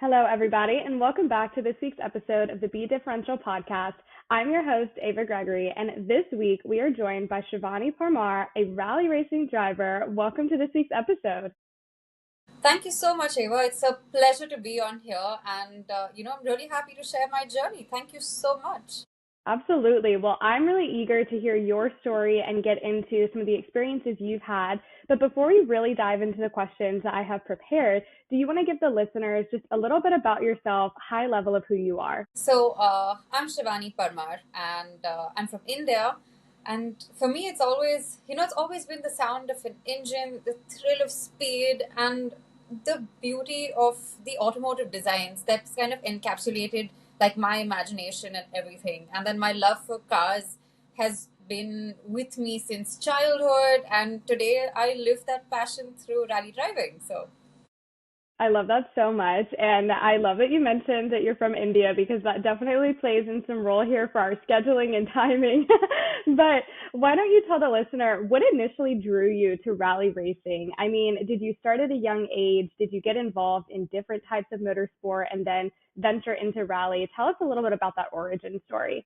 Hello, everybody, and welcome back to this week's episode of the BeDifferential Podcast. I'm your host, Ava Gregory, and this week we are joined by Shivani Parmar, a rally racing driver. Welcome to this week's episode. Thank you so much, Ava. It's a pleasure to be on here, and I'm really happy to share my journey. Thank you so much. Absolutely. Well, I'm really eager to hear your story and get into some of the experiences you've had. But before we really dive into the questions that I have prepared, do you want to give the listeners just a little bit about yourself, high level of who you are? So, I'm Shivani Parmar, and I'm from India. And for me, it's always been the sound of an engine, the thrill of speed, and the beauty of the automotive designs that's kind of encapsulated like my imagination and everything. And then my love for cars has been with me since childhood, and today I live that passion through rally driving. So I love that so much. And I love that you mentioned that you're from India because that definitely plays in some role here for our scheduling and timing. But why don't you tell the listener what initially drew you to rally racing? I mean, did you start at a young age? Did you get involved in different types of motorsport and then venture into rally? Tell us a little bit about that origin story.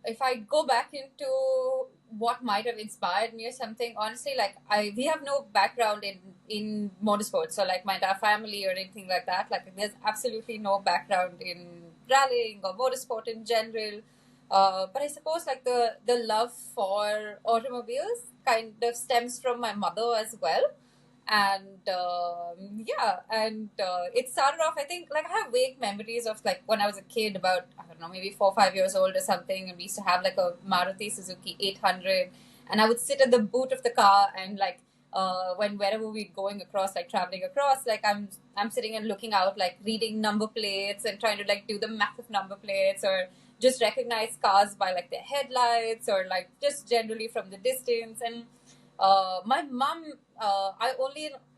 If I go back into what might have inspired me or something, honestly, we have no background in motorsports, so like my entire family or anything like that. Like, there's absolutely no background in rallying or motorsport in general. But I suppose like the love for automobiles kind of stems from my mother as well. And it started off, I think, like I have vague memories of like when I was a kid, about, I don't know, maybe 4 or 5 years old or something, and we used to have like a Maruti Suzuki 800, and I would sit at the boot of the car, and like wherever we're going across, like traveling across, like I'm sitting and looking out, like reading number plates and trying to like do the math of number plates, or just recognize cars by like their headlights, or like just generally from the distance. And my mom, I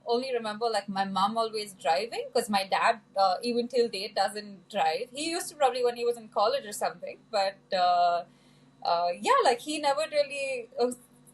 only remember like my mom always driving, because my dad, even till date, doesn't drive. He used to, probably when he was in college or something, but like he never really.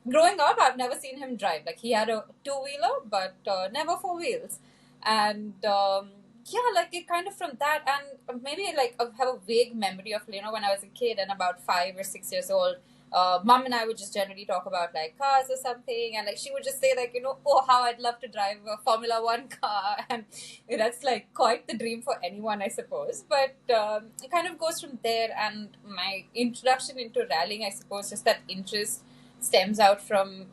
Growing up, I've never seen him drive. Like, he had a two-wheeler, but never four wheels. And like it kind of from that, and maybe like I have a vague memory of when I was a kid and about 5 or 6 years old. Mom and I would just generally talk about like cars or something, and like she would just say like, oh, how I'd love to drive a Formula One car, and that's like quite the dream for anyone, I suppose. But it kind of goes from there, and my introduction into rallying, I suppose, just that interest stems out from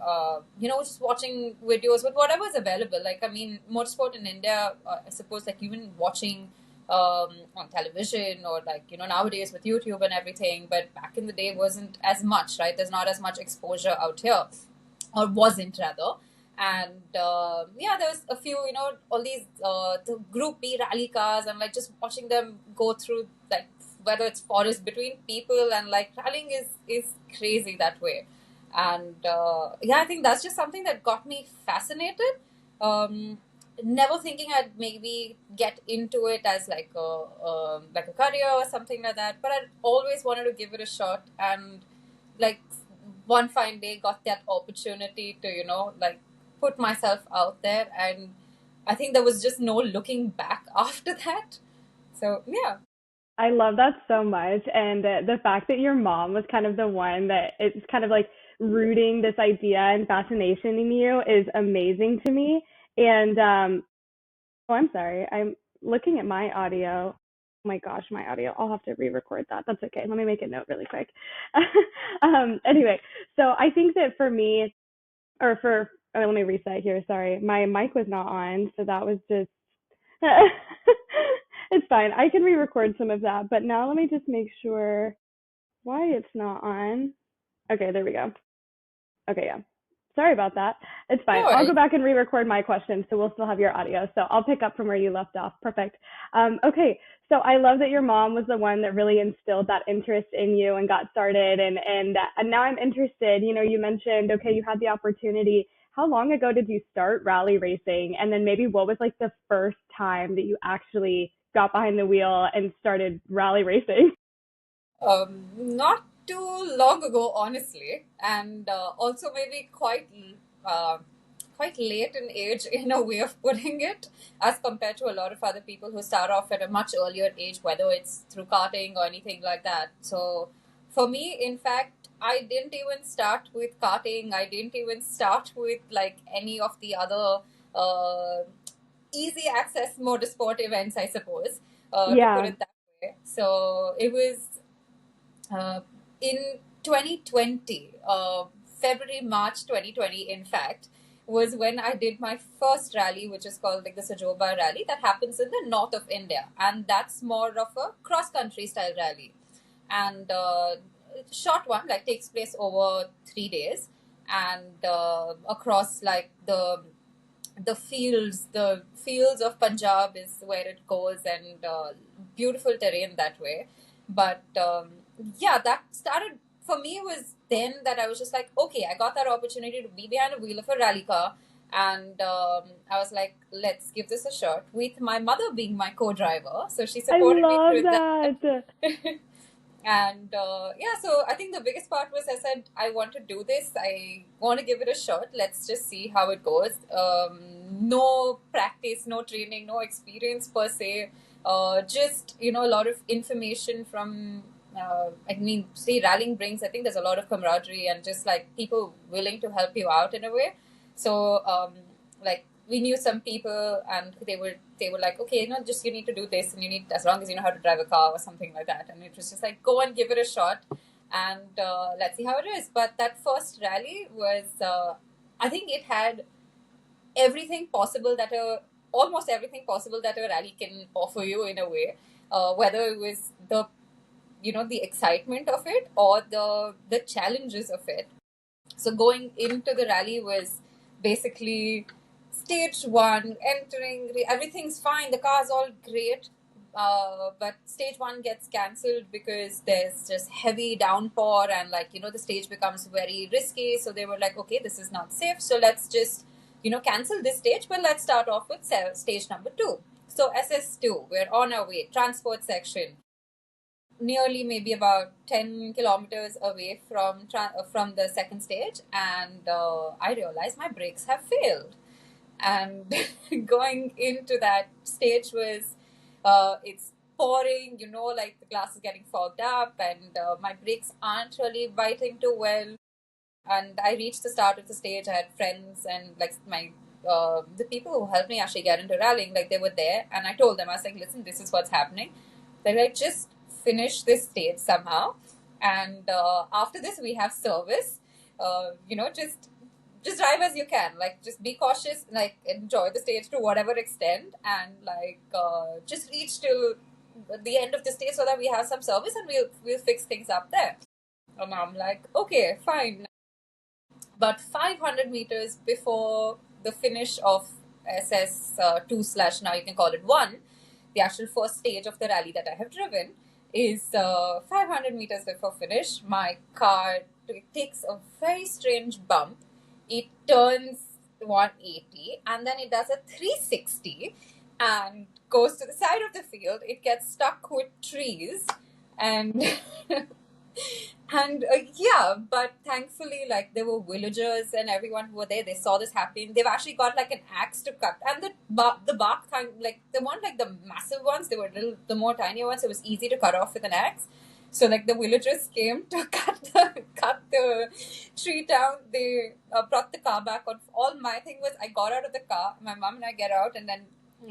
just watching videos with whatever's available. Like, I mean, motorsport in India, I suppose, like even watching on television, or like nowadays with YouTube and everything, but back in the day wasn't as much, right? There's not as much exposure out here, or wasn't rather. And there was a few, all these the Group B rally cars, and like just watching them go through, like whether it's forest between people, and like rallying is crazy that way. And I think that's just something that got me fascinated. Never thinking I'd maybe get into it as like a career or something like that, but I always wanted to give it a shot. And like one fine day, got that opportunity to like put myself out there, and I think there was just no looking back after that. So yeah. I love that so much. And the fact that your mom was kind of the one that it's kind of like rooting this idea and fascination in you is amazing to me. And oh, I'm sorry. I'm looking at my audio. Oh my gosh, my audio. I'll have to re-record that. That's okay. Let me make a note really quick. Anyway, so I think that for me, or for, oh, let me reset here. Sorry. My mic was not on. So that was just, it's fine. I can re-record some of that. But now let me just make sure why it's not on. Okay, there we go. Okay, yeah. Sorry about that. It's fine. No I'll go worries. back and re-record my question, so we'll still have your audio. So I'll pick up from where you left off. Perfect. Okay, so I love that your mom was the one that really instilled that interest in you and got started. And now I'm interested. You mentioned, okay, you had the opportunity. How long ago did you start rally racing? And then maybe what was like the first time that you actually got behind the wheel and started rally racing? Not too long ago, honestly, and also maybe quite uh, quite late in age in a way of putting it, as compared to a lot of other people who start off at a much earlier age, whether it's through karting or anything like that. So for me, in fact, I didn't even start with karting. I didn't even start with like any of the other uh, easy access motorsport events, I suppose, to put Yeah. it that way. So it was uh, in 2020, February, March 2020, in fact, was when I did my first rally, which is called like the Sajoba rally, that happens in the north of India. And that's more of a cross country style rally. And short one, like takes place over 3 days and across like the fields of Punjab is where it goes, and beautiful terrain that way. But yeah, that started for me. Was then that I was just like, okay, I got that opportunity to be behind a wheel of a rally car, and I was like, let's give this a shot. With my mother being my co-driver, so she I supported me love through that. that. And yeah, so I think the biggest part was I said, I want to do this. I want to give it a shot. Let's just see how it goes. No practice, no training, no experience per se. Just, a lot of information from, I mean, see, rallying brings, I think there's a lot of camaraderie and just like people willing to help you out in a way. So, like, we knew some people and they were like, okay, just you need to do this, and you need, as long as you know how to drive a car or something like that. And it was just like, go and give it a shot, and let's see how it is. But that first rally was, I think it had everything possible that almost everything possible that a rally can offer you in a way, whether it was the excitement of it or the challenges of it. So going into the rally was basically stage one, entering, everything's fine, the car's all great. But stage one gets cancelled because there's just heavy downpour, and the stage becomes very risky. So they were like, okay, this is not safe. So let's just, cancel this stage, but let's start off with stage number 2. So SS2, we're on our way, transport section, nearly maybe about 10 kilometers away from the second stage, and I realized my brakes have failed. And going into that stage was, it's pouring, like the glass is getting fogged up, and my brakes aren't really biting too well. And I reached the start of the stage. I had friends and like my the people who helped me actually get into rallying, like they were there, and I told them, I was like, listen, this is what's happening. They're like, just finish this stage somehow, and after this we have service. Just drive as you can, like just be cautious, like enjoy the stage to whatever extent, and like just reach till the end of the stage so that we have some service, and we'll fix things up there. And I'm like, okay, fine. But 500 meters before the finish of SS2 slash, now you can call it 1, the actual first stage of the rally that I have driven, is 500 meters before finish. My car takes a very strange bump. It turns 180 and then it does a 360 and goes to the side of the field. It gets stuck with trees and and yeah, but thankfully, like there were villagers and everyone who were there. They saw this happening. They've actually got like an axe to cut, and the bark kind, like they weren't like the massive ones. They were the more tiny ones. It was easy to cut off with an axe. So like the villagers came to cut the tree down. They brought the car back on. All my thing was, I got out of the car. My mom and I get out, and then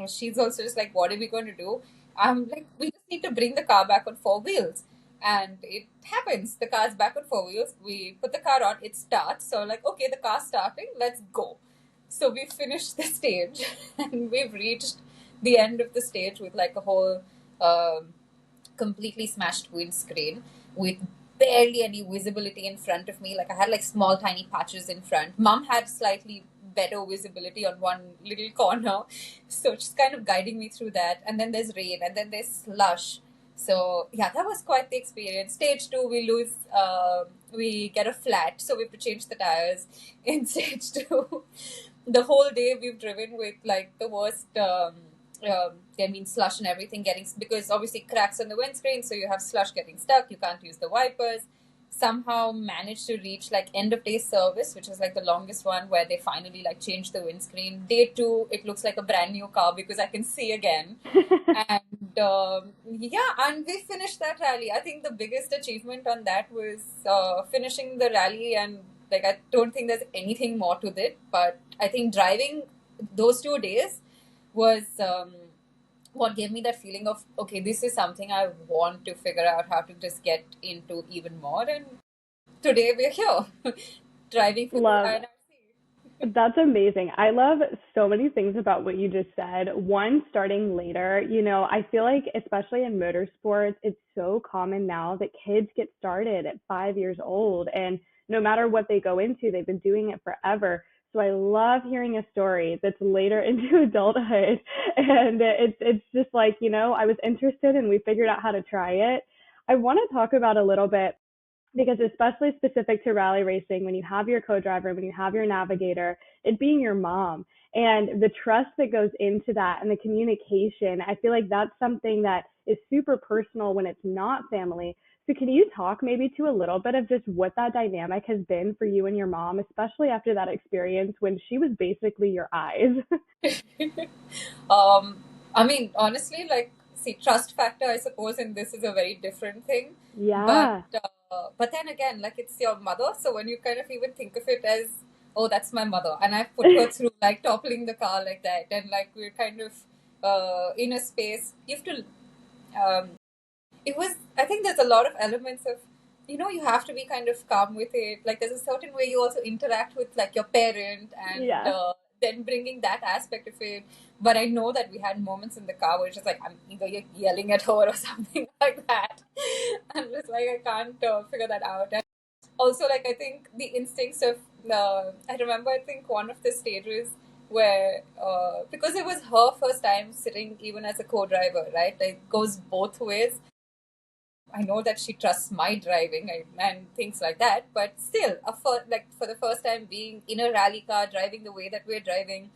she's also just like, "What are we going to do?" I'm like, "We just need to bring the car back on 4 wheels." And it happens. The car's back on 4 wheels. We put the car on. It starts. So like, okay, the car's starting. Let's go. So we finished the stage, and we've reached the end of the stage with like a whole completely smashed windscreen with barely any visibility in front of me. Like I had like small tiny patches in front. Mom had slightly better visibility on one little corner, so she's kind of guiding me through that. And then there's rain, and then there's slush. So yeah, that was quite the experience. Stage 2, we get a flat, so we have to change the tires in stage 2. The whole day we've driven with like the worst, slush and everything because obviously cracks on the windscreen, so you have slush getting stuck. You can't use the wipers. somehow managed to reach like end of day service, which is like the longest one, where they finally like changed the windscreen. Day two, it looks like a brand new car because I can see again. And yeah, and we finished that rally. I think the biggest achievement on that was finishing the rally, and like I don't think there's anything more to it. But I think driving those 2 days was what gave me that feeling of, okay, this is something I want to figure out how to just get into even more. And today we're here driving for the Love. INRC. That's amazing. I love so many things about what you just said. One, starting later, I feel like, especially in motorsports, it's so common now that kids get started at 5 years old. And no matter what they go into, they've been doing it forever. So I love hearing a story that's later into adulthood. And it's just like, I was interested and we figured out how to try it. I want to talk about a little bit because especially specific to rally racing, when you have your co-driver, when you have your navigator, it being your mom and the trust that goes into that and the communication, I feel like that's something that is super personal when it's not family. So can you talk maybe to a little bit of just what that dynamic has been for you and your mom, especially after that experience when she was basically your eyes? um, I mean, honestly, like, see, trust factor, I suppose, in this is a very different thing. But Yeah. but then again, like, it's your mother, so when you kind of even think of it as, oh, that's my mother, and I've put her through like toppling the car like that, and like we're kind of in a space, you have to. Um, it was. I think there's a lot of elements of, you have to be kind of calm with it. Like there's a certain way you also interact with like your parent, and Yeah. then bringing that aspect of it. But I know that we had moments in the car where it's just like I'm either yelling at her or something like that. I'm just like I can't figure that out. And also, like I think the instincts of I remember I think one of the stages where because it was her first time sitting even as a co-driver, right? Like, it goes both ways. I know that she trusts my driving and things like that, but still, for the first time being in a rally car, driving the way that we're driving,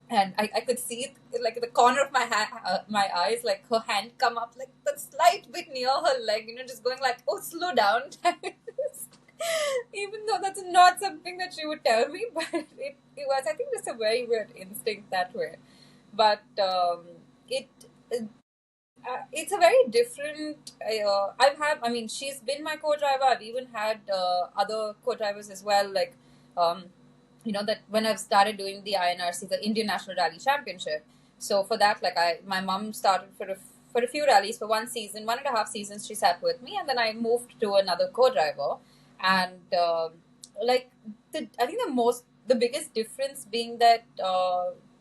and I could see it, like the corner of my eyes, like her hand come up, like the slight bit near her leg, just going like, "Oh, slow down." Even though that's not something that she would tell me, but it was, I think, just a very weird instinct that way. But it it's a very different. I mean, she's been my co-driver. I've even had other co-drivers as well. Like, um, that when I've started doing the INRC, the Indian National Rally Championship. So for that, like, my mom started for a few rallies for 1 season, 1.5 seasons. She sat with me, and then I moved to another co-driver, and like I think the biggest difference being that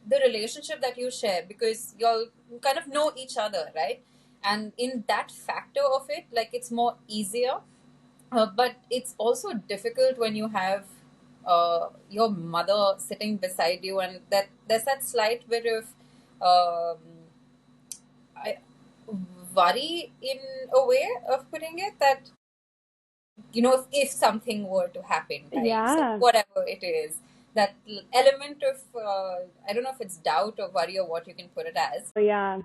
the relationship that you share, because you'll kind of know each other, right? And in that factor of it, like, it's more easier, but it's also difficult when you have your mother sitting beside you, and that there's that slight bit of um, I, worry in a way of putting it, that if something were to happen, right? So Yeah. whatever it is, that element of I don't know if it's doubt or worry or what you can put it as. Yeah.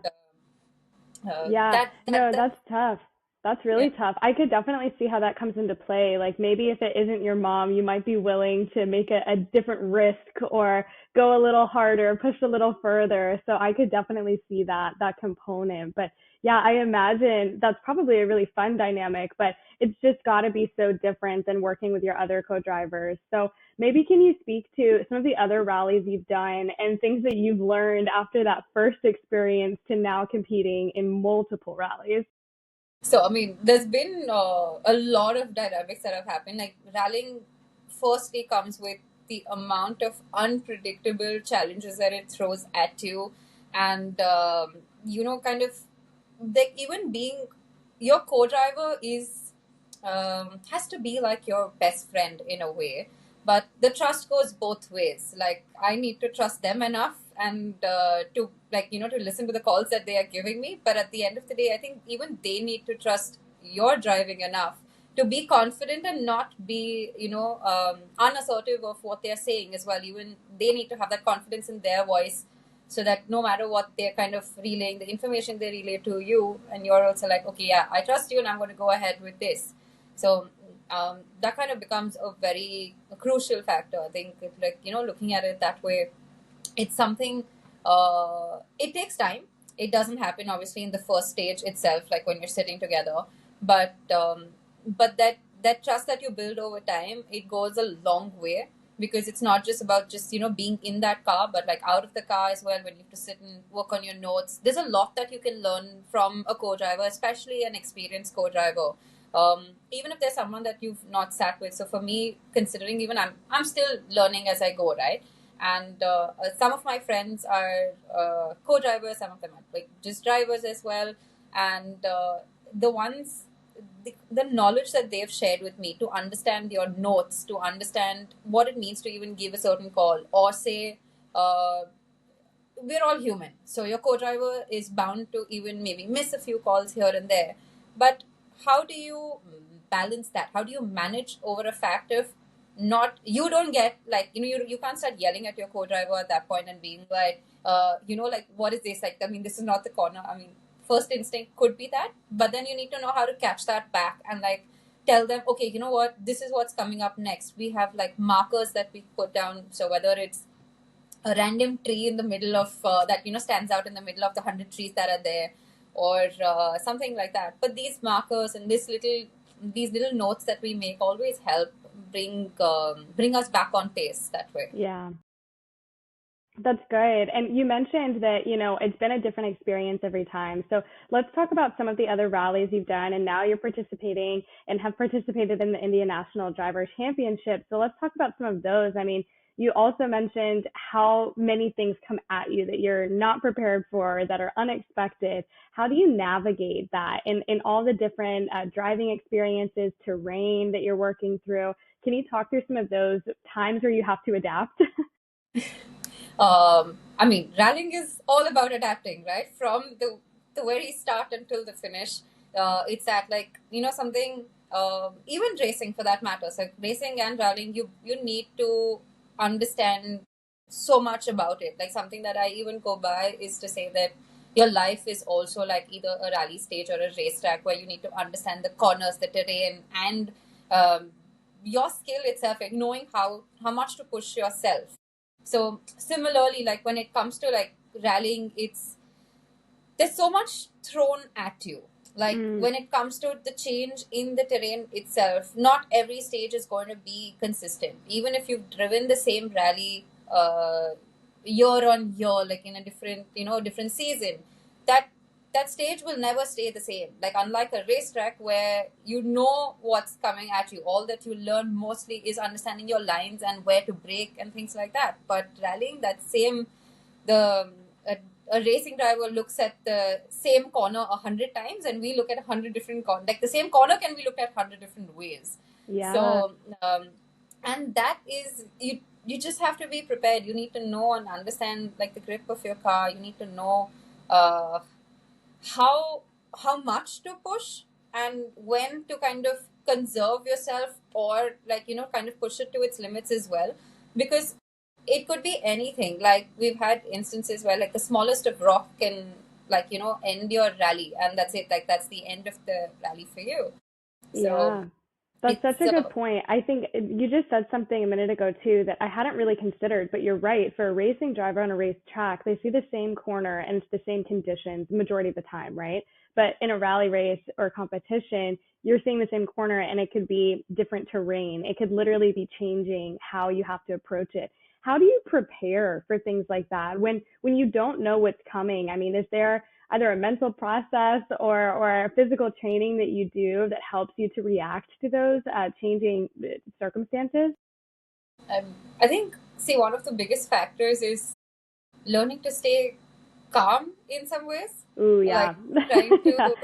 Yeah, no, That that's tough. That's yeah. really tough. I could definitely see how that comes into play. Like maybe if it isn't your mom, you might be willing to make a different risk or go a little harder, push a little further. So I could definitely see that component. But yeah, I imagine that's probably a really fun dynamic, but it's just got to be so different than working with your other co-drivers. So maybe can you speak to some of the other rallies you've done and things that you've learned after that first experience to now competing in multiple rallies? So, I mean, there's been a lot of dynamics that have happened. Like, rallying firstly comes with the amount of unpredictable challenges that it throws at you. And, kind of, like, even being your co driver has to be like your best friend in a way. But the trust goes both ways. Like, I need to trust them enough, and to, like, to listen to the calls that they are giving me. But at the end of the day, I think even they need to trust your driving enough to be confident and not be unassertive of what they're saying as well. Even they need to have that confidence in their voice, so that no matter what they're kind of relaying, the information they relay to you, and you're also like, okay, yeah, I trust you, and I'm going to go ahead with this. So that kind of becomes a very crucial factor. I think, like, looking at it that way, it's something, it takes time. It doesn't happen obviously in the first stage itself, like when you're sitting together, but that trust that you build over time, it goes a long way, because it's not just about just being in that car, but like out of the car as well, when you have to sit and work on your notes. There's a lot that you can learn from a co-driver, especially an experienced co-driver, even if there's someone that you've not sat with. So for me, considering, even I'm still learning as I go, right? And some of my friends are co-drivers, some of them are like just drivers as well. And the ones, the knowledge that they've shared with me, to understand your notes, to understand what it means to even give a certain call, or say, uh, we're all human. So your co-driver is bound to even maybe miss a few calls here and there. But how do you balance that? How do you manage over a fact of not, you don't get like, you can't start yelling at your co-driver at that point and being like, like, what is this? Like, I mean, this is not the corner. I mean, first instinct could be that, but then you need to know how to catch that back and like tell them, okay, you know what, this is what's coming up next. We have like markers that we put down. So whether it's a random tree in the middle of that stands out in the middle of the 100 trees that are there, or something like that. But these markers and these little notes that we make always help bring us back on pace that way. Yeah. That's good. And you mentioned that, it's been a different experience every time. So let's talk about some of the other rallies you've done. And now you're participating and have participated in the Indian National Driver Championship. So let's talk about some of those. I mean, you also mentioned how many things come at you that you're not prepared for, that are unexpected. How do you navigate that in all the different driving experiences, terrain that you're working through? Can you talk through some of those times where you have to adapt? I mean, rallying is all about adapting, right? From the very start until the finish. It's at like, something, even racing for that matter. So racing and rallying, you need to understand so much about it. Like, something that I even go by is to say that your life is also like either a rally stage or a racetrack, where you need to understand the corners, the terrain, and your skill itself, like knowing how much to push yourself. So similarly, like when it comes to like rallying, there's so much thrown at you. Like when it comes to the change in the terrain itself, not every stage is going to be consistent. Even if you've driven the same rally year on year, like in a different season, that stage will never stay the same. Like, unlike a racetrack where you know what's coming at you, all that you learn mostly is understanding your lines and where to brake and things like that. But rallying, the a racing driver looks at the same corner 100 times, and we look at 100 different corners. Like, the same corner can be looked at 100 different ways. Yeah. So, and that is, you just have to be prepared. You need to know and understand like the grip of your car. You need to know how much to push, and when to kind of conserve yourself, or like kind of push it to its limits as well, because it could be anything. Like, we've had instances where like the smallest of rock can like end your rally, and that's it. Like, that's the end of the rally for you. So Yeah. That's such a good point. I think you just said something a minute ago too that I hadn't really considered, but you're right. For a racing driver on a race track, they see the same corner and it's the same conditions majority of the time, right? But in a rally race or competition, you're seeing the same corner and it could be different terrain. It could literally be changing how you have to approach it. How do you prepare for things like that when you don't know what's coming? I mean, is there either a mental process or physical training that you do that helps you to react to those changing circumstances? I think, see, one of the biggest factors is learning to stay calm in some ways. Ooh, yeah. Like, trying to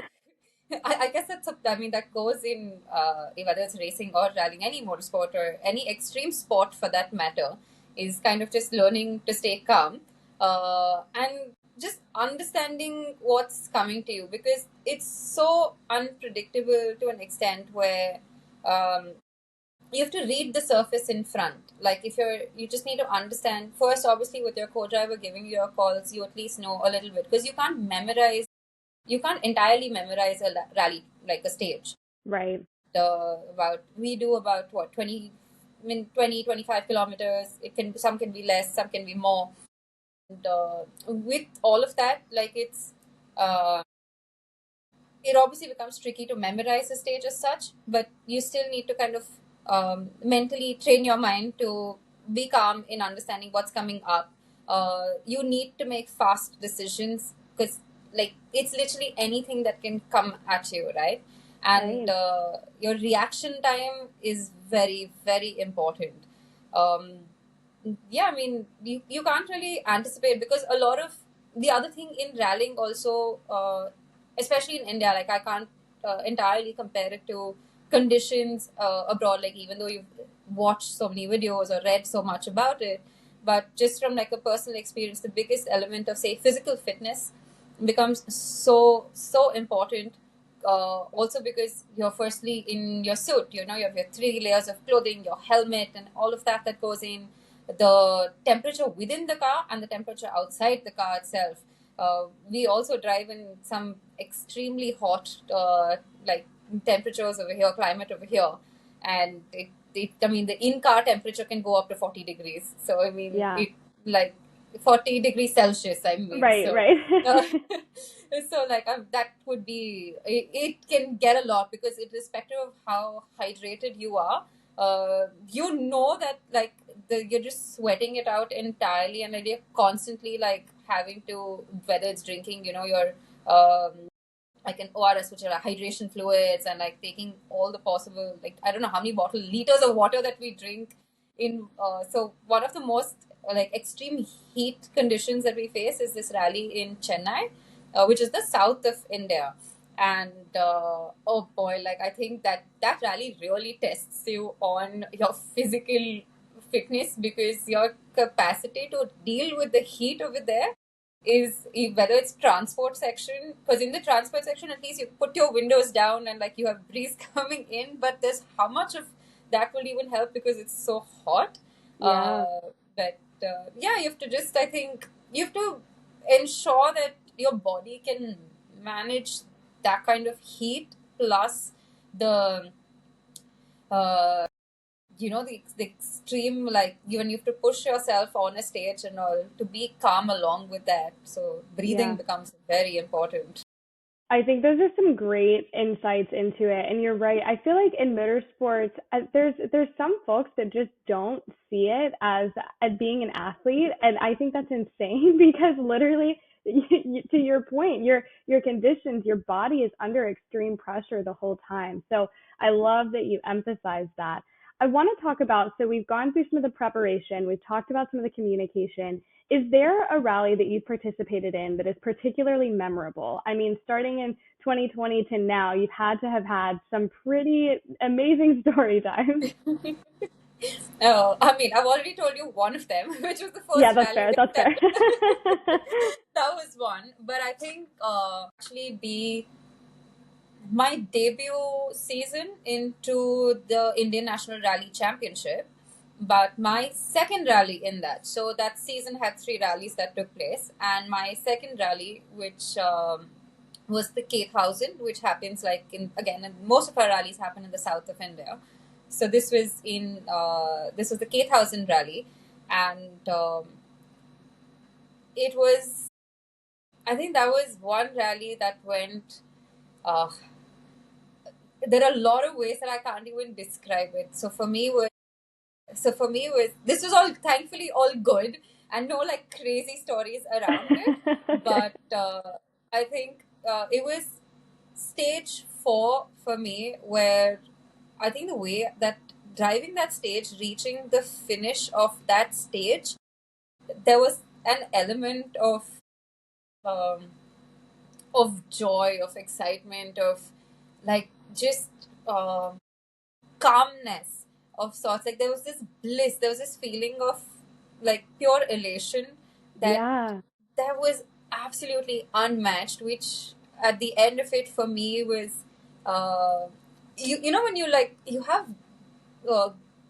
I guess that goes in whether it's racing or rallying, any motorsport or any extreme sport for that matter, is kind of just learning to stay calm, and just understanding what's coming to you, because it's so unpredictable to an extent where um, you have to read the surface in front. Like, if you just need to understand first, obviously with your co-driver giving you your calls, you at least know a little bit, because you can't entirely memorize a rally, like a stage. Right. We do about what 25 kilometers. Some can be less, some can be more. And with all of that, like uh, it obviously becomes tricky to memorize the stage as such, but you still need to kind of mentally train your mind to be calm in understanding what's coming up. You need to make fast decisions because, like, it's literally anything that can come at you, right? And Right. your reaction time is very, very important. Um, yeah, I mean, you can't really anticipate because a lot of the other thing in rallying also, especially in India, like I can't entirely compare it to conditions abroad, like even though you've watched so many videos or read so much about it, but just from like a personal experience, the biggest element of say physical fitness becomes so important. Also because you're firstly in your suit, you know, you have your 3 layers of clothing, your helmet, and all of that goes in, the temperature within the car and the temperature outside the car itself. We also drive in some extremely hot, like temperatures over here, climate over here, and I mean, the in-car temperature can go up to 40 degrees. So I mean, Yeah. it like 40 degrees Celsius. I mean, Right, so. right. Uh, so like that would be it can get a lot because irrespective of how hydrated you are, you know that like you're just sweating it out entirely, and like you're constantly like having to, whether it's drinking, you know, your like an ORS, which are hydration fluids, and like taking all the possible, like I don't know how many liters of water that we drink in. So one of the most like extreme heat conditions that we face is this rally in Chennai, which is the south of India. And oh boy, like I think that rally really tests you on your physical fitness because your capacity to deal with the heat over there is whether it's transport section, because in the transport section at least you put your windows down and like you have breeze coming in, but there's how much of that will even help because it's so hot. Yeah. But yeah, you have to just, I think you have to ensure that your body can manage that kind of heat plus the uh, you know, the extreme, like when you have to push yourself on a stage and all to be calm along with that, so breathing Yeah. becomes very important. I think those are some great insights into it, and you're right. I feel like in motorsports, there's some folks that just don't see it as being an athlete, and I think that's insane because literally, to your point, your conditions, your body is under extreme pressure the whole time. So I love that you emphasize that. I want to talk about, so we've gone through some of the preparation, we've talked about some of the communication. Is there a rally that you participated in that is particularly memorable? I mean, starting in 2020 to now, you've had to have had some pretty amazing story times. I mean, I've already told you one of them, which was the Yeah, first that's rally fair. That's that fair. that was one. But I think actually be my debut season into the Indian National Rally Championship, but my second rally in that. So that season had 3 rallies that took place, and my second rally, which was the K1000, which happens like in again, and most of our rallies happen in the south of India. So this was the K1000 rally, and it was, I think that was one rally that went. Uh, there are a lot of ways that I can't even describe it. So for me was this was all thankfully all good and no like crazy stories around it. Okay. But I think it was stage 4 for me, where I think the way that driving that stage, reaching the finish of that stage, there was an element um, of joy, of excitement, of like just calmness of sorts. Like there was this bliss, there was this feeling of like pure elation that Yeah. that was absolutely unmatched. Which at the end of it for me was, uh, you know when you like you have uh,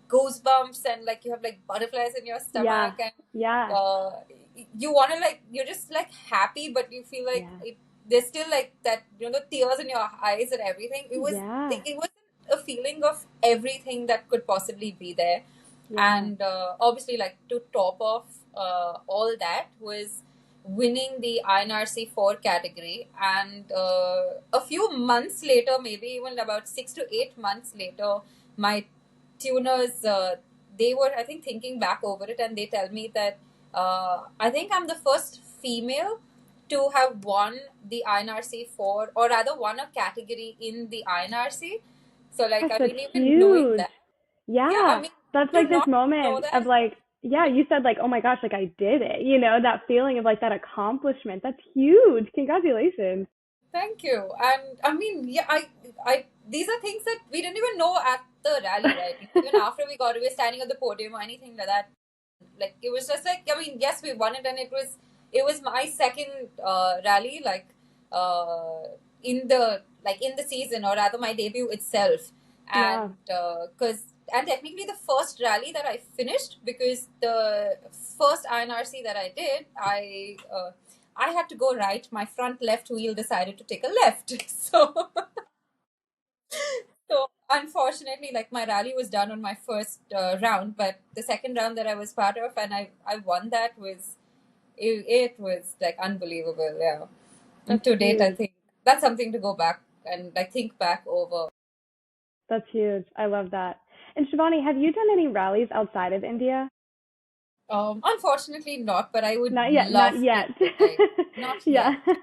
goosebumps and like you have like butterflies in your Yeah. stomach, and Yeah. uh, you want to like you're just like happy, but you feel like Yeah. there's still like that, you know, the tears in your eyes and everything. It was Yeah. it was a feeling of everything that could possibly be there. Yeah. And obviously, like to top off all that was winning the INRC 4 category. And a few months later, maybe even about 6 to 8 months later, my tuners, they were, I think, thinking back over it, and they tell me that I think I'm the first female to have won the INRC 4, or rather won a category in the INRC. So, like, Gosh, I that's mean, even knowing huge. that, yeah, I Yeah. mean, That's to like this not know moment of that, like, yeah, you said like, oh my gosh, like I did it. That feeling of like that accomplishment. That's huge. Congratulations. thank you. And I mean, yeah, these are things that we didn't even know at the rally, right? Even after we were standing at the podium or anything like that. Like, it was just like, I mean, yes, we won it, and it was my second rally, like, in the season, or rather my debut itself. Yeah. And and technically the first rally that I finished, because the first INRC that I did, I had to go right. My front left wheel decided to take a left. So unfortunately, like, my rally was done on my first round, but the second round that I was part of, and I won that, it was like unbelievable. Yeah. And That's to date, I huge. think that's something to go back and like think back over. That's huge. I love that. And Shivani, have you done any rallies outside of India? Unfortunately not, but I would Not yet, not love yet. to. Like, not Yeah, yet.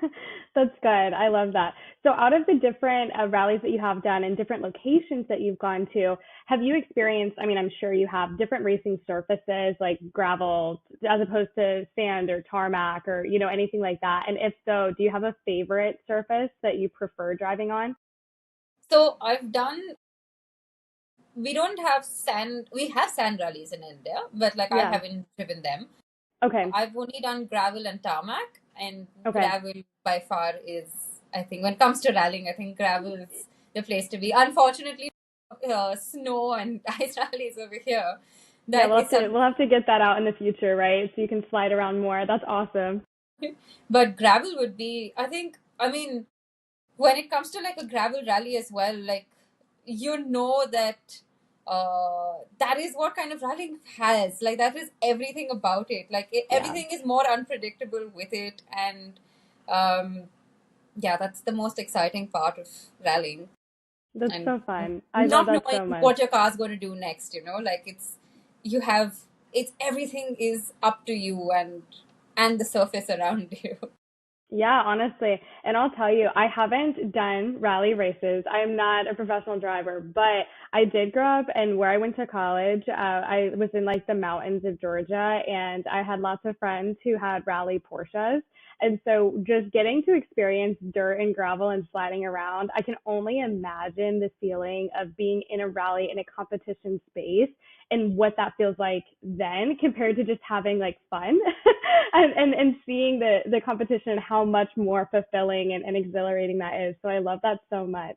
that's good. I love that. So, out of the different rallies that you have done and different locations that you've gone to, have you experienced? I mean, I'm sure you have different racing surfaces like gravel as opposed to sand or tarmac or anything like that. And if so, do you have a favorite surface that you prefer driving on? So I've done. We don't have sand. We have sand rallies in India, but like, I Yeah. haven't driven them. Okay. I've only done gravel and tarmac, and Okay. gravel by far is, I think, when it comes to rallying, I think gravel is the place to be. Unfortunately, snow and ice rallies over here. Yeah, That is something. we'll have to get that out in the future, right? So you can slide around more. That's awesome. But gravel would be, I think, I mean, when it comes to like a gravel rally as well, like, that that is what kind of rallying has. Like, that is everything about it. Like, Yeah. everything is more unpredictable with it, and um, yeah, that's the most exciting part of rallying, That's and so fun. I love not that knowing so much. what your car's going to do next. Like, you have it's everything is up to you, and the surface around you. Yeah, honestly. And I'll tell you, I haven't done rally races. I am not a professional driver, but I did grow up and where I went to college, I was in like the mountains of Georgia and I had lots of friends who had rally Porsches. And so just getting to experience dirt and gravel and sliding around, I can only imagine the feeling of being in a rally in a competition space and what that feels like then compared to just having like fun and seeing the competition and how much more fulfilling and exhilarating that is. So I love that so much.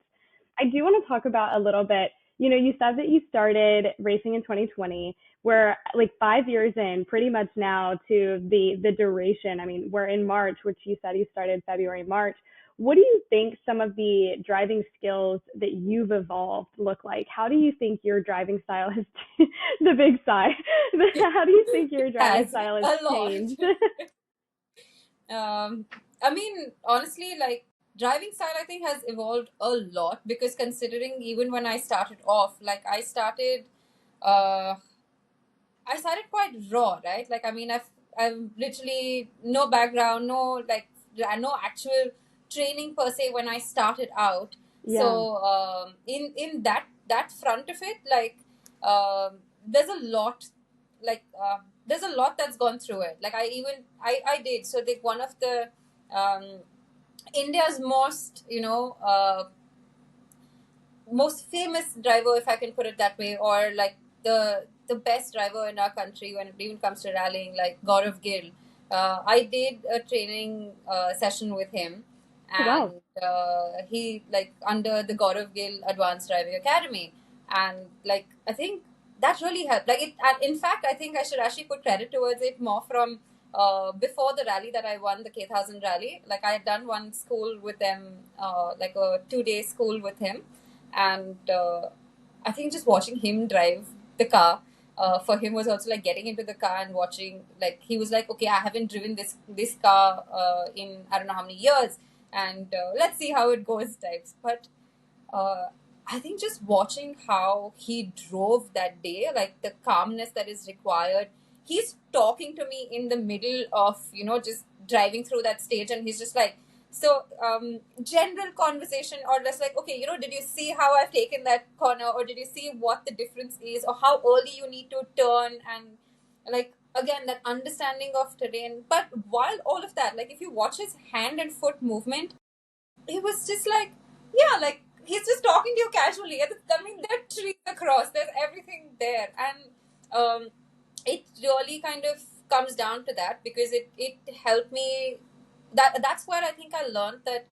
I do want to talk about a little bit. You said that you started racing in 2020. We're like 5 years in, pretty much now to the duration. I mean, we're in March, which you said you started February, March. What do you think some of the driving skills that you've evolved look like? How do you think your driving style has the big sigh? How do you think your driving Has style has a lot. changed? I mean, honestly, like, driving style, I think, has evolved a lot, because considering even when I started off, like, uh, I started quite raw, right? Like, I mean, I've literally no background, no like, no actual training per se when I started out. Yeah, So, in that front of it, like, there's a lot, like, there's a lot that's gone through it. Like, I did. So, like, one of the um, India's most famous driver, if I can put it that way, or like the best driver in our country when it even comes to rallying, like Gaurav Gill. I did a training session with him, oh, wow. and he, like, under the Gaurav Gill Advanced Driving Academy, and like, I think that really helped. Like, it, and in fact, I think I should actually put credit towards it more from before the rally that I won, the K1000 rally. Like, I had done one school with them, like a 2-day school with him, And I think just watching him drive the car for him was also like getting into the car and watching, like he was like, okay, I haven't driven this car in I don't know how many years, and let's see how it goes types. But uh, I think just watching how he drove that day, like the calmness that is required. He's talking to me in the middle of, just driving through that stage, and he's just like, so, general conversation, or just like, okay, did you see how I've taken that corner, or did you see what the difference is, or how early you need to turn, and like, again, that understanding of terrain. But while all of that, like, if you watch his hand and foot movement, he was just like, yeah, like he's just talking to you casually. I mean, there are trees across, there's everything there, and it really kind of comes down to that, because it helped me. That's where I think I learned that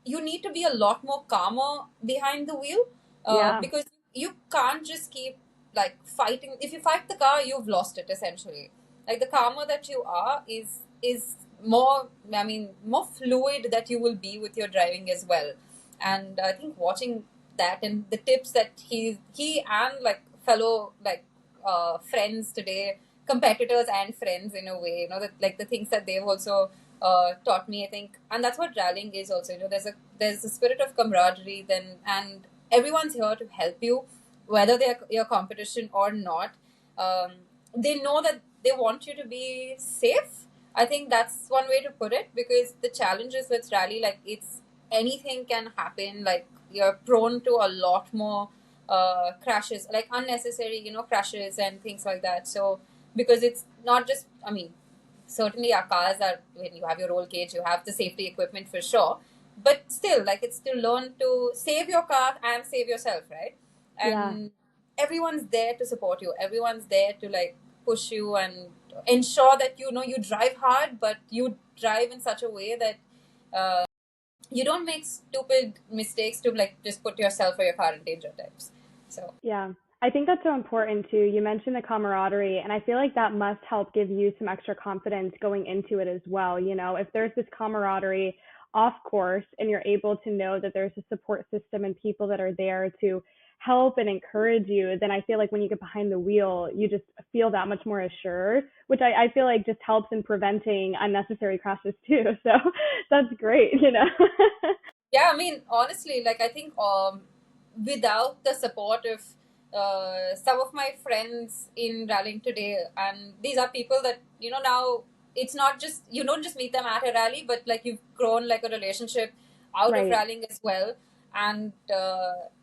you need to be a lot more calmer behind the wheel, Yeah. because you can't just keep like fighting. If you fight the car, you've lost it essentially. Like the calmer that you are is more, I mean, more fluid that you will be with your driving as well. And I think watching that and the tips that he and like fellow like friends today, competitors and friends in a way, that like the things that they've also taught me, I think. And that's what rallying is also. There's a spirit of camaraderie then, and everyone's here to help you, whether they're your competition or not. Um, they know that they want you to be safe. I think that's one way to put it, because the challenges with rally, like it's anything can happen. Like you're prone to a lot more crashes, like unnecessary, crashes and things like that. So because it's not just, I mean, certainly our cars are, when you have your roll cage, you have the safety equipment for sure, but still, like it's to learn to save your car and save yourself, right? Yeah. And everyone's there to support you, everyone's there to like push you and ensure that you drive hard, but you drive in such a way that you don't make stupid mistakes to like just put yourself or your car in danger types. So Yeah, I think that's so important too. You mentioned the camaraderie, and I feel like that must help give you some extra confidence going into it as well. If there's this camaraderie off course and you're able to know that there's a support system and people that are there to help and encourage you, then I feel like when you get behind the wheel, you just feel that much more assured, which I feel like just helps in preventing unnecessary crashes too. So that's great. yeah, I mean, honestly, like I think without the support of some of my friends in rallying today, and these are people that now it's not just, you don't just meet them at a rally, but like you've grown like a relationship out of Right. rallying as well. And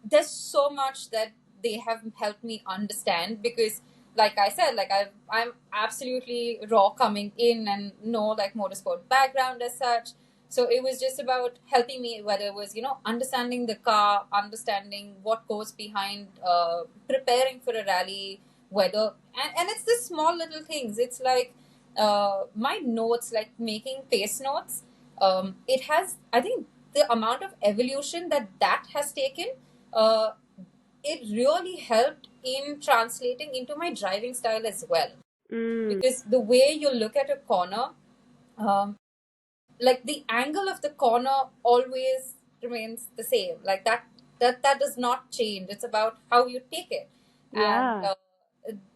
there's so much that they have helped me understand, because like I said, like I'm absolutely raw coming in and no like motorsport background as such. So it was just about helping me, whether it was, understanding the car, understanding what goes behind preparing for a rally, whether, and it's the small little things. It's like my notes, like making pace notes. It has, I think, the amount of evolution that has taken, uh, it really helped in translating into my driving style as well. Mm, Because the way you look at a corner, um, like the angle of the corner always remains the same, like that does not change. It's about how you take it. And yeah.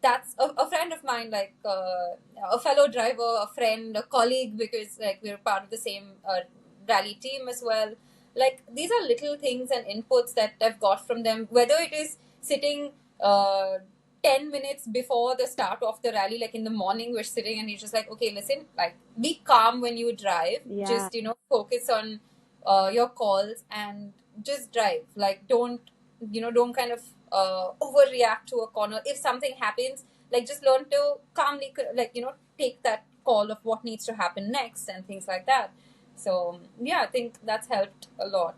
that's a friend of mine, like a fellow driver, a friend, a colleague, because like we're part of the same rally team as well. Like these are little things and inputs that I've got from them, whether it is sitting uh, 10 minutes before the start of the rally, like in the morning, we're sitting and he's just like, okay, listen, like be calm when you drive, Yeah. just focus on your calls and just drive. Like don't kind of overreact to a corner. If something happens, like just learn to calmly like take that call of what needs to happen next and things like that. So yeah, I think that's helped a lot.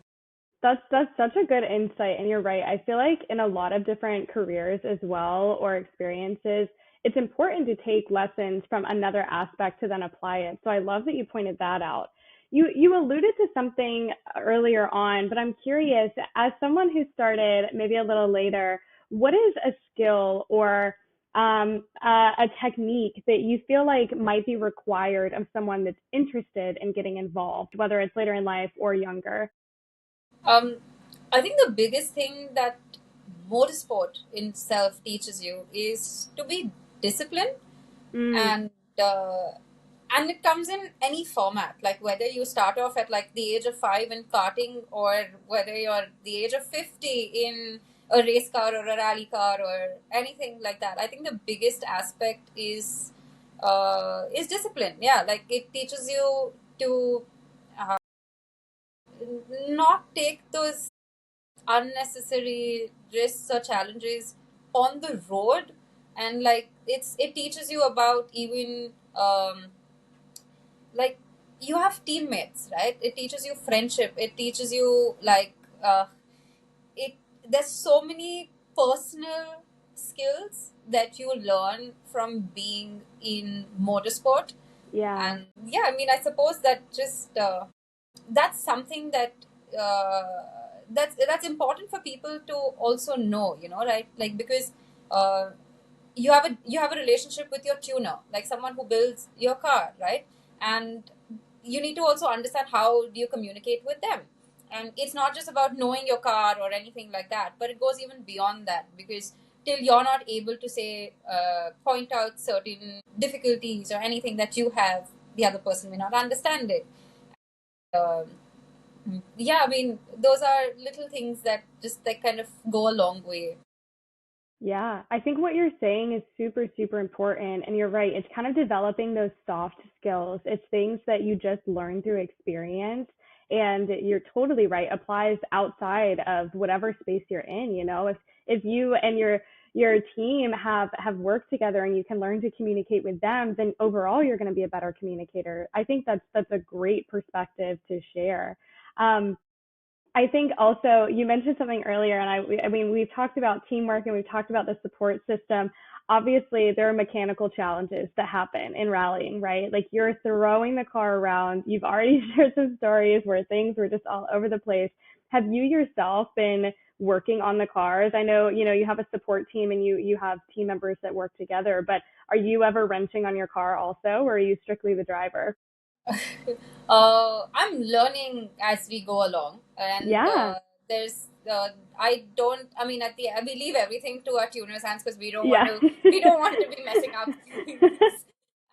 That's such a good insight, and you're right. I feel like in a lot of different careers as well or experiences, it's important to take lessons from another aspect to then apply it. So I love that you pointed that out. You alluded to something earlier on, but I'm curious, as someone who started maybe a little later, what is a skill or a technique that you feel like might be required of someone that's interested in getting involved, whether it's later in life or younger? Um, I think the biggest thing that motorsport in itself teaches you is to be disciplined, Mm, and uh, and it comes in any format, like whether you start off at like the age of 5 in karting, or whether you're the age of 50 in a race car or a rally car or anything like that. I think the biggest aspect is discipline. Yeah, like it teaches you to uh, not take those unnecessary risks or challenges on the road, and like it teaches you about even like you have teammates, right? It teaches you friendship, it teaches you like it there's so many personal skills that you learn from being in motorsport. yeah. And yeah, I mean, I suppose that just that's something that that's important for people to also know, right? Like, because uh, you have a relationship with your tuner, like someone who builds your car, right? And you need to also understand how do you communicate with them. And it's not just about knowing your car or anything like that, but it goes even beyond that, because till you're not able to say point out certain difficulties or anything that you have, the other person may not understand it. um, yeah, I mean, those are little things that just like kind of go a long way. Yeah, I think what you're saying is super, super important. And you're right. It's kind of developing those soft skills. It's things that you just learn through experience. And you're totally right, applies outside of whatever space you're in. If you and your team have worked together and you can learn to communicate with them, then overall you're going to be a better communicator. I think that's a great perspective to share. Um, I think also you mentioned something earlier, and I mean, we've talked about teamwork and we've talked about the support system. Obviously, there are mechanical challenges that happen in rallying, right? Like you're throwing the car around. You've already shared some stories where things were just all over the place. Have you yourself been working on the cars? I know, you have a support team and you have team members that work together, but are you ever wrenching on your car also, or are you strictly the driver? I'm learning as we go along, and Yeah. there's I don't. I mean, at the we leave everything to our tuner's hands, because Yeah. we don't want to be messing up things.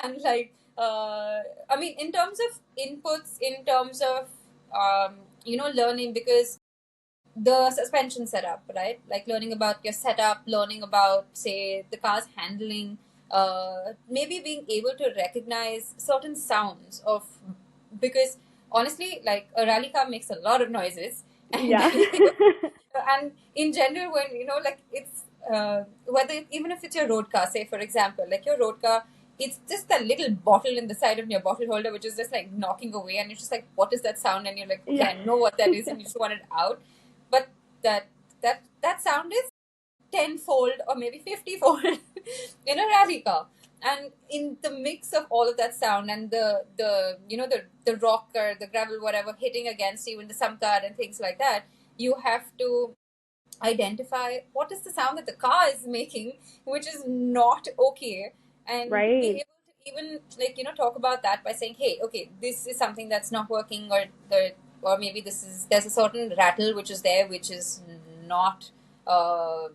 And like I mean, in terms of inputs, in terms of learning, because the suspension setup, right? Like learning about your setup, learning about, say, the car's handling, maybe being able to recognize certain sounds of, because honestly, like a rally car makes a lot of noises, and Yeah. and in general, when like it's whether even if it's your road car, say for example, like your road car, it's just that little bottle in the side of your bottle holder which is just like knocking away, and you're just like, what is that sound? And you're like, okay, Yeah. I know what that is, and you just want it out. But that that sound is tenfold or maybe 50-fold in a rally car. And in the mix of all of that sound, and the rock or the gravel, whatever, hitting against you in the samkar and things like that, you have to identify what is the sound that the car is making, which is not okay, and be Right. able to even like talk about that by saying, hey, okay, this is something that's not working, or maybe there's a certain rattle which is there, which is not uh,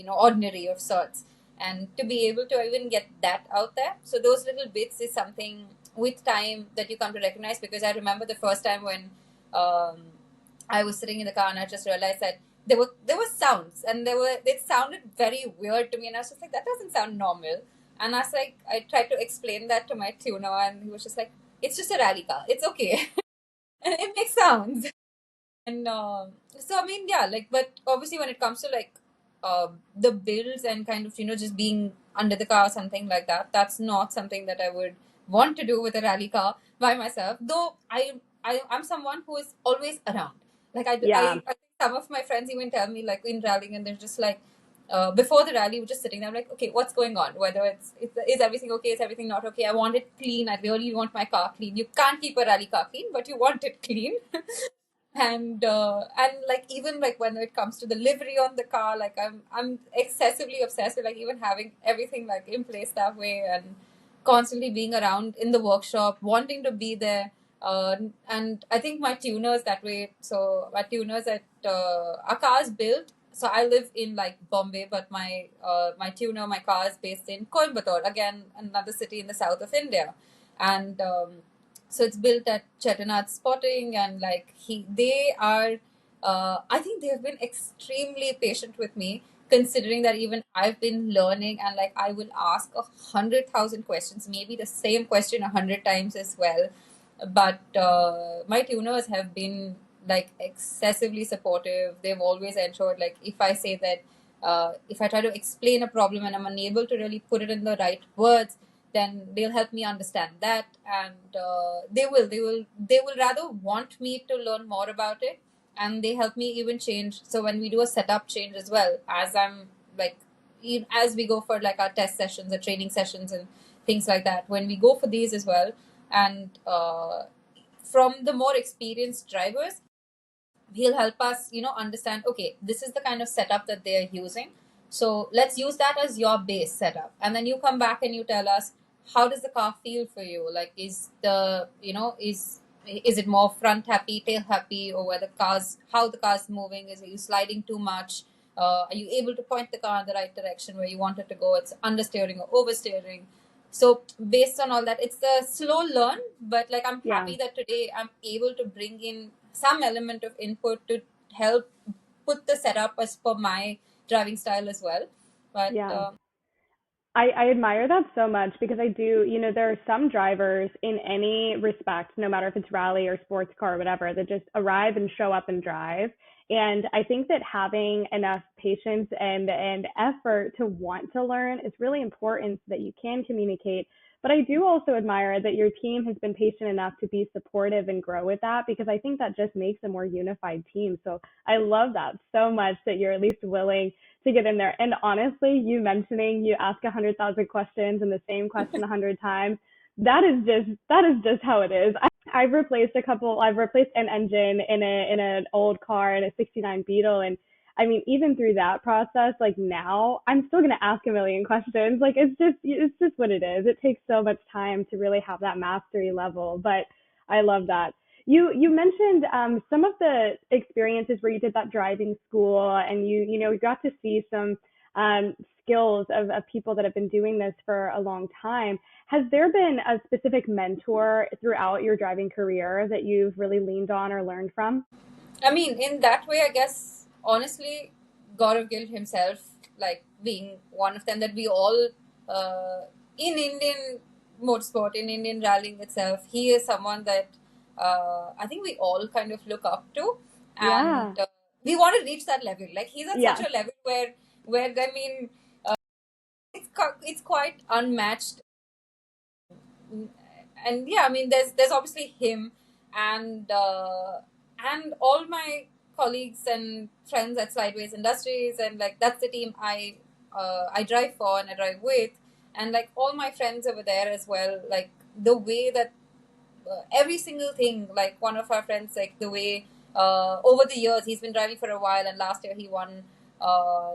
ordinary of sorts, and to be able to even get that out there. So those little bits is something with time that you come to recognize, because I remember the first time when um, I was sitting in the car and I just realized that there were sounds, and it sounded very weird to me, and I was just like, that doesn't sound normal. And I tried to explain that to my tuner, and he was just like, it's just a rally car, it's okay. And it makes sounds. And so I mean, yeah, like, but obviously when it comes to like the builds and kind of just being under the car or something like that, that's not something that I would want to do with a rally car by myself. Though I'm someone who is always around. Like I think some of my friends even tell me, like, in rallying, and they're just like, before the rally, we're just sitting there, I'm like, okay, what's going on? Whether is everything okay? Is everything not okay? I want it clean. I really want my car clean. You can't keep a rally car clean, but you want it clean. And like, even like when it comes to the livery on the car, like I'm excessively obsessed with like even having everything like in place that way, and constantly being around in the workshop, wanting to be there, And I think my tuners that way. So my tuners at our car's built. So I live in like Bombay, but my tuner, my car is based in Coimbatore, again another city in the south of India, and so it's built at Chettinad Spotting, and like they are. I think they have been extremely patient with me, considering that even I've been learning, and like I will ask 100,000 questions, maybe the same question 100 times as well. But my tuners have been like excessively supportive. They've always ensured, like, if I say that if I try to explain a problem and I'm unable to really put it in the right words, then they'll help me understand that, and they will rather want me to learn more about it, and they help me even change. So when we do a setup change as well, as I'm like, as we go for like our test sessions or training sessions and things like that, when we go for these as well, and from the more experienced drivers, he'll help us, understand, okay, this is the kind of setup that they're using, so let's use that as your base setup, and then you come back and you tell us, how does the car feel for you? Like, is the is it more front happy, tail happy, or where the car's how the car's moving? Is you sliding too much? Are you able to point the car in the right direction where you want it to go? It's understeering or oversteering. So based on all that, it's a slow learn, but like I'm happy that today I'm able to bring in some element of input to help put the setup as per my driving style as well. But I admire that so much because I do, there are some drivers in any respect, no matter if it's rally or sports car or whatever, that just arrive and show up and drive. And I think that having enough patience and effort to want to learn is really important so that you can communicate. But I do also admire that your team has been patient enough to be supportive and grow with that, because I think that just makes a more unified team. So I love that so much that you're at least willing to get in there. And honestly, you mentioning you ask 100,000 questions and the same question 100 times, that is just how it is. I've replaced I've replaced an engine in an old car in a 69 Beetle, and I mean, even through that process, like now, I'm still gonna ask a million questions. Like it's just what it is. It takes so much time to really have that mastery level, but I love that. You mentioned some of the experiences where you did that driving school, and you got to see some skills of people that have been doing this for a long time. Has there been a specific mentor throughout your driving career that you've really leaned on or learned from? I mean, in that way, I guess, honestly, Gaurav Gill himself, like being one of them, that we all, in Indian motorsport, in Indian rallying itself, he is someone that I think we all kind of look up to. Yeah. And we want to reach that level. Like, he's at Yes. such a level where I mean, it's quite unmatched. And yeah, I mean, there's obviously him, and all my colleagues and friends at Sideways Industries, and like that's the team I drive for and I drive with, and like all my friends over there as well. Like the way that every single thing, like one of our friends, like the way over the years he's been driving for a while, and last year he won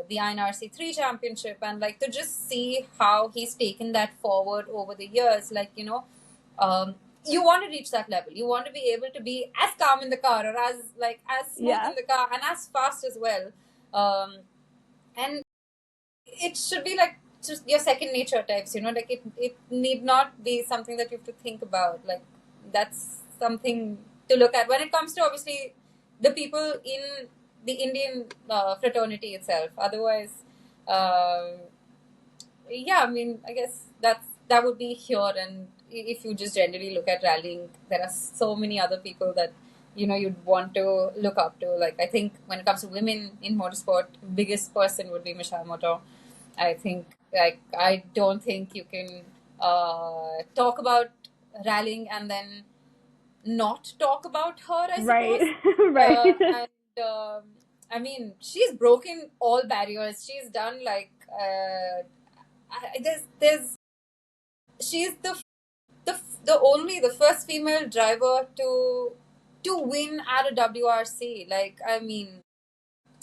the INRC 3 championship, and like to just see how he's taken that forward over the years, like you want to reach that level. You want to be able to be as calm in the car, or as smooth Yeah. in the car, and as fast as well. And it should be like just your second nature types, like it need not be something that you have to think about. Like that's something to look at when it comes to obviously the people in the Indian fraternity itself. Otherwise, uh, yeah, I mean, I guess that would be here. And if you just generally look at rallying, there are so many other people that you'd want to look up to. Like I think when it comes to women in motorsport, biggest person would be Michelle Motor. I think, like, I don't think you can talk about rallying and then not talk about her, I Right. suppose. Right. And I mean, she's broken all barriers. She's done like there's she's the first female driver to win at a WRC. Like I mean,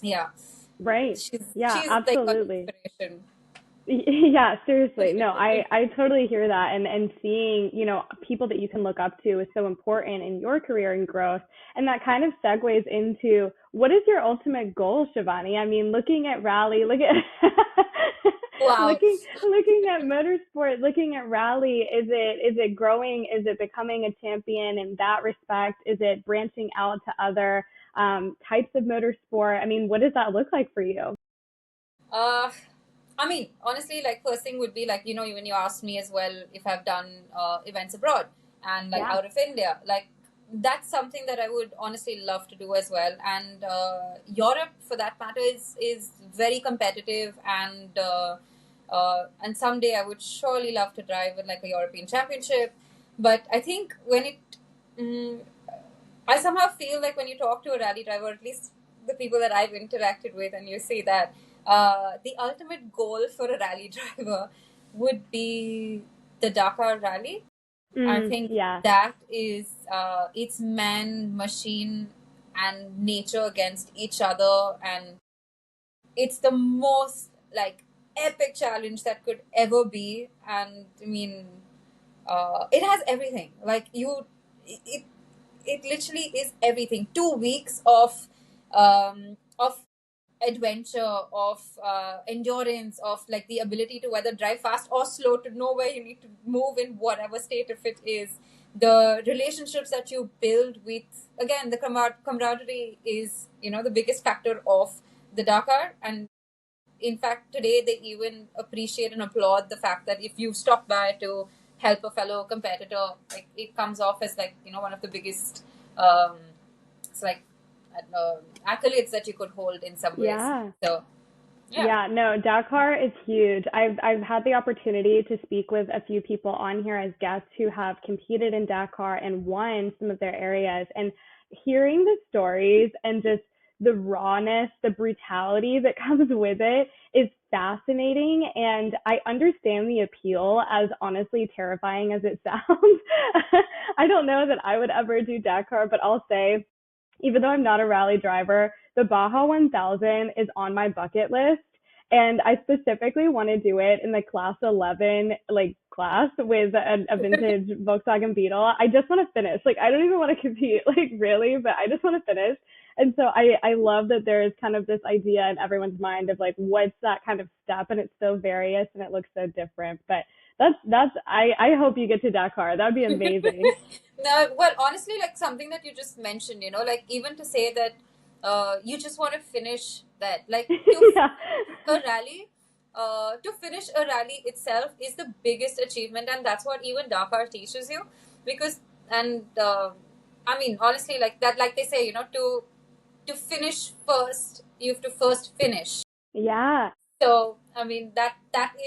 yeah, Right. she's Yeah, she's like an absolutely. inspiration. Yeah, seriously. No, I totally hear that. And seeing, people that you can look up to is so important in your career and growth. And that kind of segues into what is your ultimate goal, Shivani? I mean, looking at rally, Wow. looking at motorsport, looking at rally, is it growing? Is it becoming a champion in that respect? Is it branching out to other types of motorsport? I mean, what does that look like for you? Uh, I mean, honestly, like first thing would be like, when you asked me as well if I've done events abroad and like Yeah. out of India, like that's something that I would honestly love to do as well. And Europe, for that matter, is very competitive, and someday I would surely love to drive in like a European Championship. But I think mm, I somehow feel like when you talk to a rally driver, at least the people that I've interacted with, and you see that the ultimate goal for a rally driver would be the Dakar Rally. I think Yeah. that is it's man, machine, and nature against each other, and it's the most like epic challenge that could ever be. And I mean, it has everything. Like it, it literally is everything. 2 weeks of adventure, of endurance, of like the ability to whether drive fast or slow, to know where you need to move in whatever state if it is. The relationships that you build with, again, the camaraderie is the biggest factor of the Dakar. And in fact, today they even appreciate and applaud the fact that if you stop by to help a fellow competitor, like it comes off as like one of the biggest um, it's like accolades that you could hold in some ways. Yeah. So yeah. Yeah, no, Dakar is huge. I've had the opportunity to speak with a few people on here as guests who have competed in Dakar and won some of their areas. And hearing the stories and just the rawness, the brutality that comes with it is fascinating. And I understand the appeal, as honestly terrifying as it sounds. I don't know that I would ever do Dakar, but I'll say, even though I'm not a rally driver, the Baja 1000 is on my bucket list. And I specifically want to do it in the class 11 like class with a vintage Volkswagen Beetle. I just want to finish. Like I don't even want to compete, like really, but I just want to finish. And so I love that there is kind of this idea in everyone's mind of like what's that kind of step, and it's so various and it looks so different. But I hope you get to Dakar. That would be amazing. No, well, honestly, like something that you just mentioned, like even to say that you just want to finish that, like Yeah. a rally, to finish a rally itself is the biggest achievement, and that's what even Dakar teaches you. Because, and I mean, honestly, like that, like they say, to finish first, you have to first finish. Yeah. So I mean that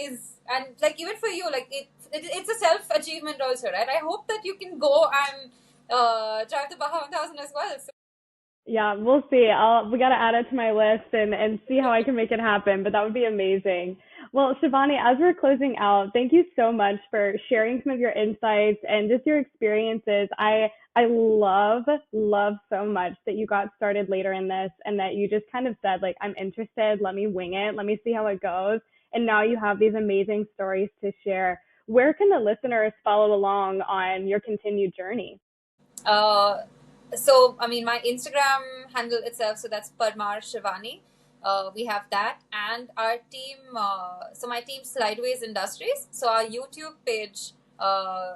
is, and like even for you, like it's a self achievement also, right? I hope that you can go and drive the Baja 1000 as well. So, Yeah, we'll see. We got to add it to my list and see how I can make it happen, but that would be amazing. Well, Shivani, as we're closing out, thank you so much for sharing some of your insights and just your experiences. I love so much that you got started later in this and that you just kind of said like I'm interested, let me wing it, let me see how it goes. And now you have these amazing stories to share. Where can the listeners follow along on your continued journey? uh, so I mean, my Instagram handle itself, so that's Parmar Shivani. We have that, and our team. So my team, Slideways Industries. So our YouTube page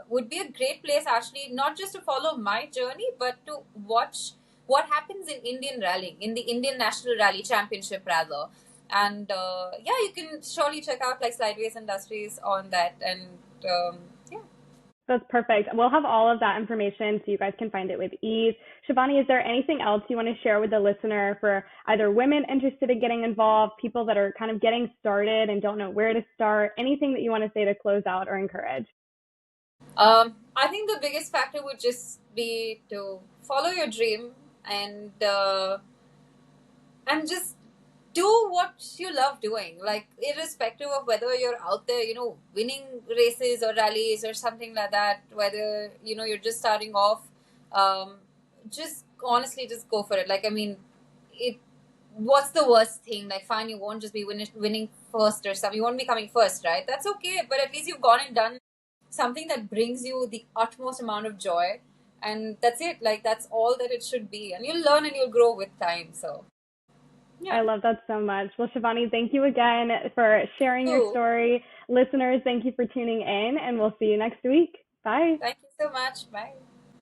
would be a great place, actually, not just to follow my journey, but to watch what happens in Indian rallying, in the Indian National Rally Championship, rather. And yeah, you can surely check out like Slideways Industries on that, and yeah. That's perfect. We'll have all of that information so you guys can find it with ease. Shivani, is there anything else you want to share with the listener for either women interested in getting involved, people that are kind of getting started and don't know where to start? Anything that you want to say to close out or encourage? I think the biggest factor would just be to follow your dream, and just do what you love doing, like irrespective of whether you're out there winning races or rallies or something like that, whether you're just starting off. Just honestly just go for it. Like I mean, it what's the worst thing? Like, fine, you won't just be winning first or something. You won't be coming first, right? That's okay. But at least you've gone and done something that brings you the utmost amount of joy. And that's it. Like, that's all that it should be. And you'll learn and you'll grow with time. So, I yeah. love that so much. Well, Shivani, thank you again for sharing your Cool. story. Listeners, thank you for tuning in, and we'll see you next week. Bye. Thank you so much. Bye.